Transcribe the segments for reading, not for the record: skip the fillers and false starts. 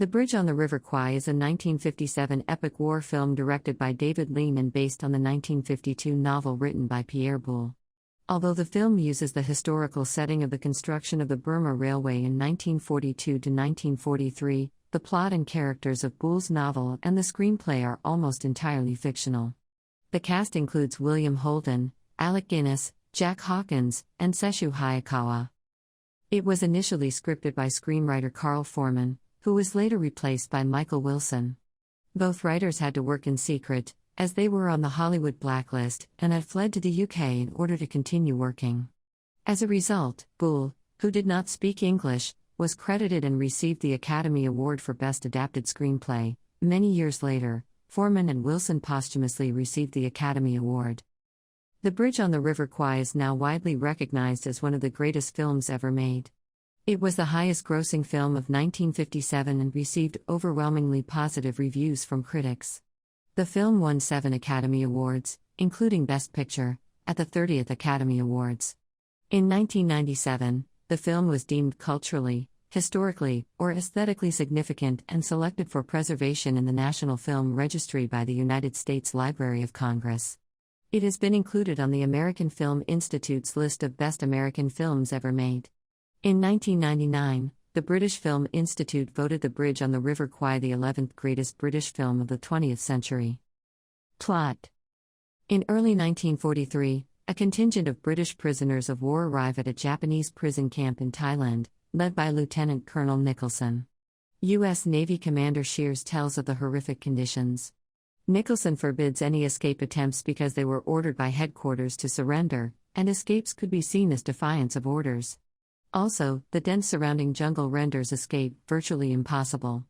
The Bridge on the River Kwai is a 1957 epic war film directed by David Lean and based on the 1952 novel written by Pierre Boulle. Although the film uses the historical setting of the construction of the Burma Railway in 1942 to 1943, the plot and characters of Boulle's novel and the screenplay are almost entirely fictional. The cast includes William Holden, Alec Guinness, Jack Hawkins, and Sessue Hayakawa. It was initially scripted by screenwriter Carl Foreman, who was later replaced by Michael Wilson. Both writers had to work in secret, as they were on the Hollywood blacklist and had fled to the UK in order to continue working. As a result, Boulle, who did not speak English, was credited and received the Academy Award for Best Adapted Screenplay. Many years later, Foreman and Wilson posthumously received the Academy Award. The Bridge on the River Kwai is now widely recognized as one of the greatest films ever made. It was the highest-grossing film of 1957 and received overwhelmingly positive reviews from critics. The film won 7 Academy Awards, including Best Picture, at the 30th Academy Awards. In 1997, the film was deemed culturally, historically, or aesthetically significant and selected for preservation in the National Film Registry by the United States Library of Congress. It has been included on the American Film Institute's list of Best American Films Ever Made. In 1999, the British Film Institute voted The Bridge on the River Kwai the 11th greatest British film of the 20th century. Plot. In early 1943, a contingent of British prisoners of war arrive at a Japanese prison camp in Thailand, led by Lieutenant Colonel Nicholson. U.S. Navy Commander Shears tells of the horrific conditions. Nicholson forbids any escape attempts because they were ordered by headquarters to surrender, and escapes could be seen as defiance of orders. Also, the dense surrounding jungle renders escape virtually impossible.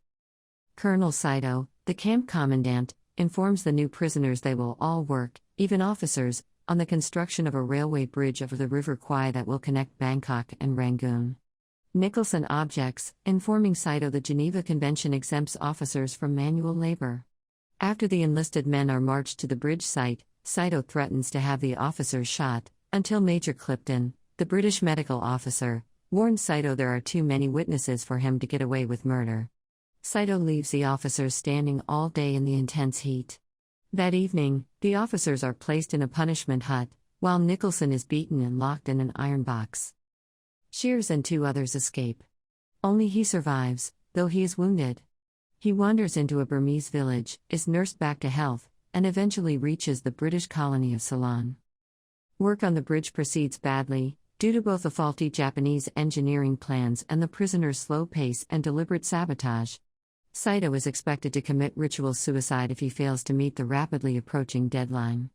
Colonel Saito, the camp commandant, informs the new prisoners they will all work, even officers, on the construction of a railway bridge over the River Kwai that will connect Bangkok and Rangoon. Nicholson objects, informing Saito the Geneva Convention exempts officers from manual labor. After the enlisted men are marched to the bridge site, Saito threatens to have the officers shot, until Major Clipton, the British medical officer, warns Saito there are too many witnesses for him to get away with murder. Saito leaves the officers standing all day in the intense heat. That evening, the officers are placed in a punishment hut, while Nicholson is beaten and locked in an iron box. Shears and 2 others escape. Only he survives, though he is wounded. He wanders into a Burmese village, is nursed back to health, and eventually reaches the British colony of Ceylon. Work on the bridge proceeds badly, due to both the faulty Japanese engineering plans and the prisoners' slow pace and deliberate sabotage. Saito is expected to commit ritual suicide if he fails to meet the rapidly approaching deadline.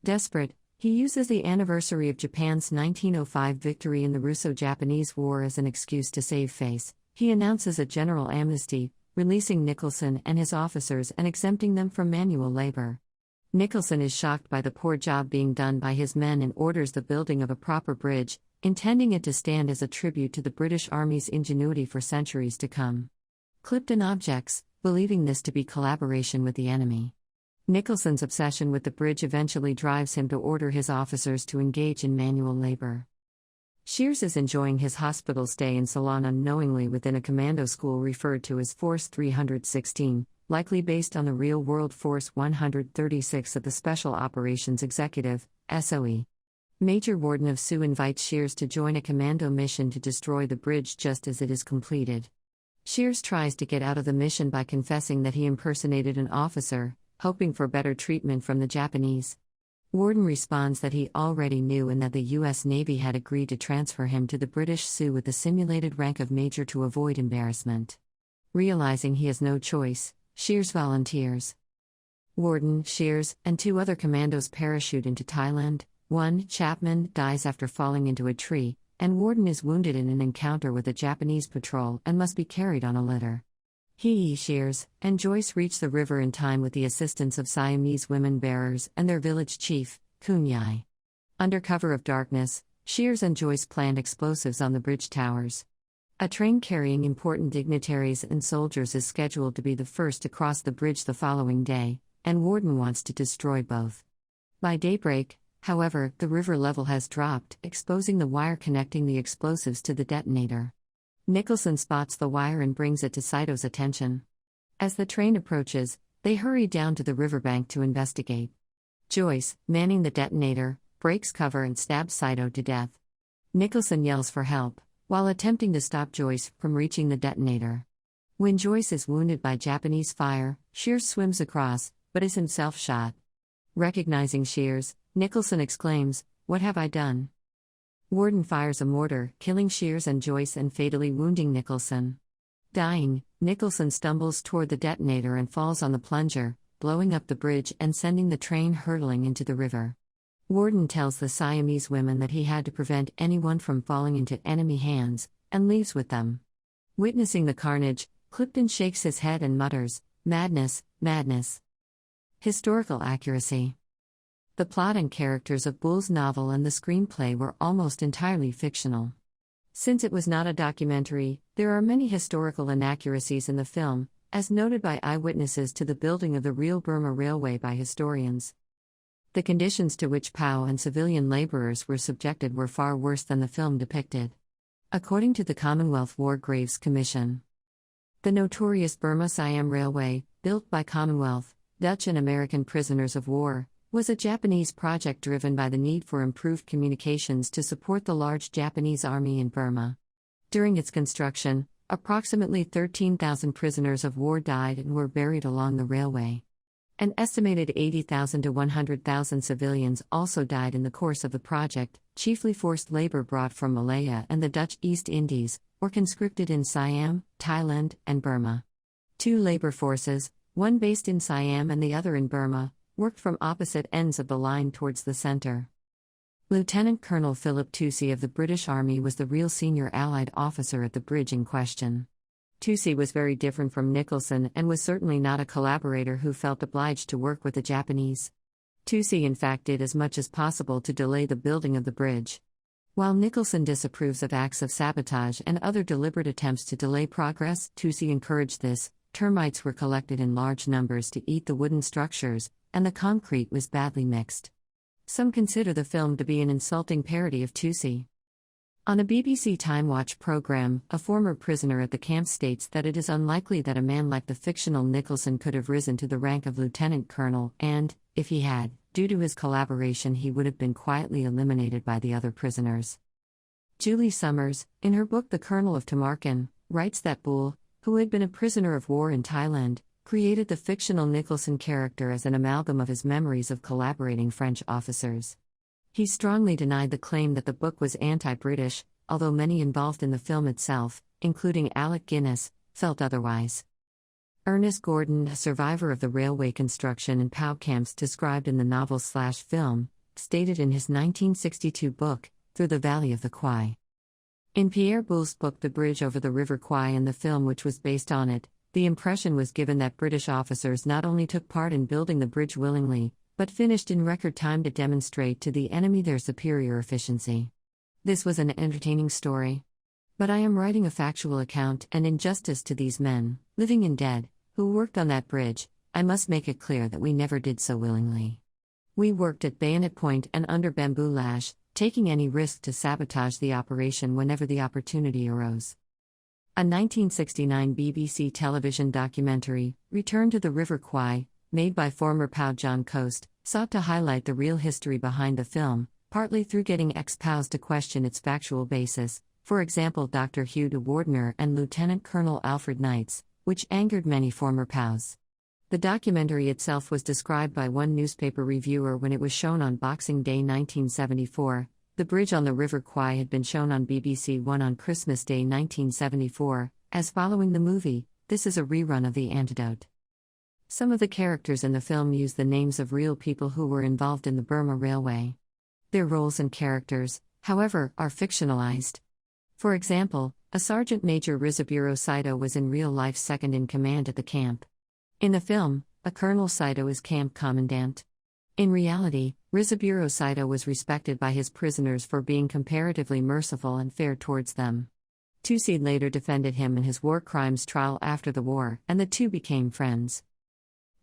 Desperate, he uses the anniversary of Japan's 1905 victory in the Russo-Japanese War as an excuse to save face. He announces a general amnesty, releasing Nicholson and his officers and exempting them from manual labor. Nicholson is shocked by the poor job being done by his men and orders the building of a proper bridge, intending it to stand as a tribute to the British Army's ingenuity for centuries to come. Clipton objects, believing this to be collaboration with the enemy. Nicholson's obsession with the bridge eventually drives him to order his officers to engage in manual labor. Shears is enjoying his hospital stay in Ceylon unknowingly within a commando school referred to as Force 316, likely based on the real-world Force 136 of the Special Operations Executive, SOE. Major Warden of Sioux invites Shears to join a commando mission to destroy the bridge just as it is completed. Shears tries to get out of the mission by confessing that he impersonated an officer, hoping for better treatment from the Japanese. Warden responds that he already knew and that the U.S. Navy had agreed to transfer him to the British Sioux with the simulated rank of major to avoid embarrassment. Realizing he has no choice, Shears volunteers. Warden, Shears, and 2 other commandos parachute into Thailand. One, Chapman, dies after falling into a tree, and Warden is wounded in an encounter with a Japanese patrol and must be carried on a litter. He, Shears, and Joyce reach the river in time with the assistance of Siamese women bearers and their village chief, Kunyai. Under cover of darkness, Shears and Joyce plant explosives on the bridge towers. A train carrying important dignitaries and soldiers is scheduled to be the first to cross the bridge the following day, and Warden wants to destroy both. By daybreak, however, the river level has dropped, exposing the wire connecting the explosives to the detonator. Nicholson spots the wire and brings it to Saito's attention. As the train approaches, they hurry down to the riverbank to investigate. Joyce, manning the detonator, breaks cover and stabs Saito to death. Nicholson yells for help, while attempting to stop Joyce from reaching the detonator. When Joyce is wounded by Japanese fire, Shears swims across, but is himself shot. Recognizing Shears, Nicholson exclaims, "What have I done?" Warden fires a mortar, killing Shears and Joyce and fatally wounding Nicholson. Dying, Nicholson stumbles toward the detonator and falls on the plunger, blowing up the bridge and sending the train hurtling into the river. Warden tells the Siamese women that he had to prevent anyone from falling into enemy hands, and leaves with them. Witnessing the carnage, Clifton shakes his head and mutters, "Madness, madness." Historical accuracy. The plot and characters of Boulle's novel and the screenplay were almost entirely fictional. Since it was not a documentary, there are many historical inaccuracies in the film, as noted by eyewitnesses to the building of the real Burma Railway by historians. The conditions to which POW and civilian laborers were subjected were far worse than the film depicted. According to the Commonwealth War Graves Commission, the notorious Burma-Siam Railway, built by Commonwealth, Dutch and American prisoners of war, was a Japanese project driven by the need for improved communications to support the large Japanese army in Burma. During its construction, approximately 13,000 prisoners of war died and were buried along the railway. An estimated 80,000 to 100,000 civilians also died in the course of the project, chiefly forced labor brought from Malaya and the Dutch East Indies, or conscripted in Siam, Thailand, and Burma. Two labor forces, one based in Siam and the other in Burma, worked from opposite ends of the line towards the center. Lieutenant Colonel Philip Toucey of the British Army was the real senior Allied officer at the bridge in question. Toucey was very different from Nicholson and was certainly not a collaborator who felt obliged to work with the Japanese. Toucey in fact did as much as possible to delay the building of the bridge. While Nicholson disapproves of acts of sabotage and other deliberate attempts to delay progress, Toucey encouraged this. Termites were collected in large numbers to eat the wooden structures, and the concrete was badly mixed. Some consider the film to be an insulting parody of Toucey. On a BBC Time Watch program, a former prisoner at the camp states that it is unlikely that a man like the fictional Nicholson could have risen to the rank of lieutenant colonel and, if he had, due to his collaboration he would have been quietly eliminated by the other prisoners. Julie Summers, in her book The Colonel of Tamarkan, writes that Boulle, who had been a prisoner of war in Thailand, created the fictional Nicholson character as an amalgam of his memories of collaborating French officers. He strongly denied the claim that the book was anti-British, although many involved in the film itself, including Alec Guinness, felt otherwise. Ernest Gordon, a survivor of the railway construction and POW camps described in the novel/film, stated in his 1962 book, Through the Valley of the Kwai. In Pierre Boulle's book The Bridge over the River Kwai and the film which was based on it, the impression was given that British officers not only took part in building the bridge willingly, but finished in record time to demonstrate to the enemy their superior efficiency. This was an entertaining story. But I am writing a factual account, and in justice to these men, living and dead, who worked on that bridge, I must make it clear that we never did so willingly. We worked at bayonet point and under bamboo lash, taking any risk to sabotage the operation whenever the opportunity arose. A 1969 BBC television documentary, Return to the River Kwai, made by former POW John Coast, sought to highlight the real history behind the film, partly through getting ex-POWs to question its factual basis, for example Dr. Hugh de Wardner and Lieutenant Colonel Alfred Knights, which angered many former POWs. The documentary itself was described by one newspaper reviewer when it was shown on Boxing Day 1974. The bridge on the River Kwai had been shown on BBC One on Christmas Day 1974, as following the movie, this is a rerun of The Antidote. Some of the characters in the film use the names of real people who were involved in the Burma Railway. Their roles and characters, however, are fictionalized. For example, a Sergeant Major Rizaburo Saito was in real life second in command at the camp. In the film, a Colonel Saito is camp commandant. In reality, Rizaburo Saito was respected by his prisoners for being comparatively merciful and fair towards them. Toucey later defended him in his war crimes trial after the war, and the two became friends.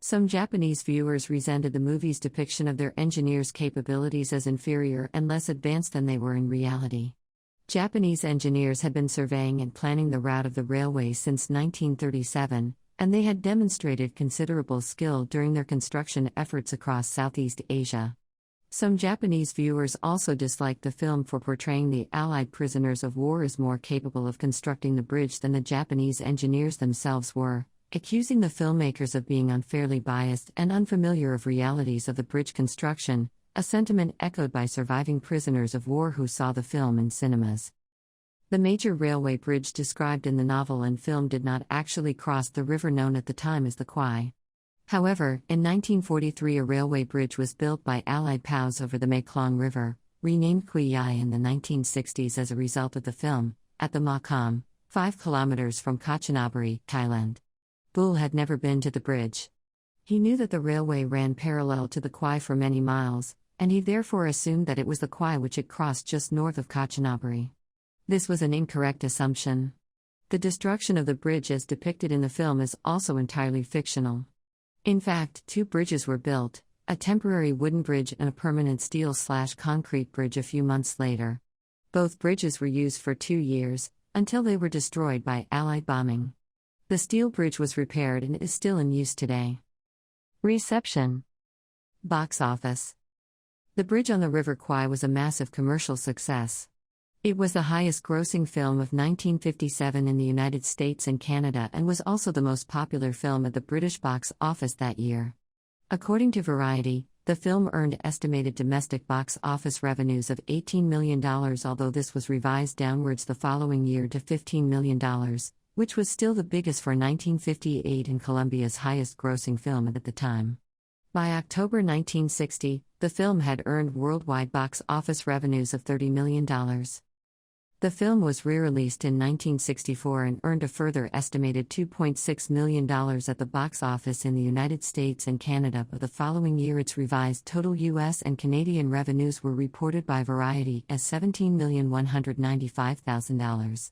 Some Japanese viewers resented the movie's depiction of their engineers' capabilities as inferior and less advanced than they were in reality. Japanese engineers had been surveying and planning the route of the railway since 1937, and they had demonstrated considerable skill during their construction efforts across Southeast Asia. Some Japanese viewers also disliked the film for portraying the Allied prisoners of war as more capable of constructing the bridge than the Japanese engineers themselves were, accusing the filmmakers of being unfairly biased and unfamiliar of realities of the bridge construction, a sentiment echoed by surviving prisoners of war who saw the film in cinemas. The major railway bridge described in the novel and film did not actually cross the river known at the time as the Kwai. However, in 1943 a railway bridge was built by Allied POWs over the Mekong River, renamed Kwai in the 1960s as a result of the film, at the Ma Kam, 5 kilometers from Kanchanaburi, Thailand. Boulle had never been to the bridge. He knew that the railway ran parallel to the Kwai for many miles, and he therefore assumed that it was the Kwai which it crossed just north of Kanchanaburi. This was an incorrect assumption. The destruction of the bridge as depicted in the film is also entirely fictional. In fact, 2 bridges were built, a temporary wooden bridge and a permanent steel/concrete bridge a few months later. Both bridges were used for 2 years, until they were destroyed by Allied bombing. The steel bridge was repaired and is still in use today. Reception. Box office. The Bridge on the River Kwai was a massive commercial success. It was the highest-grossing film of 1957 in the United States and Canada and was also the most popular film at the British box office that year. According to Variety, the film earned estimated domestic box office revenues of $18 million, although this was revised downwards the following year to $15 million, which was still the biggest for 1958 and Columbia's highest-grossing film at the time. By October 1960, the film had earned worldwide box office revenues of $30 million. The film was re-released in 1964 and earned a further estimated $2.6 million at the box office in the United States and Canada, but the following year its revised total U.S. and Canadian revenues were reported by Variety as $17,195,000.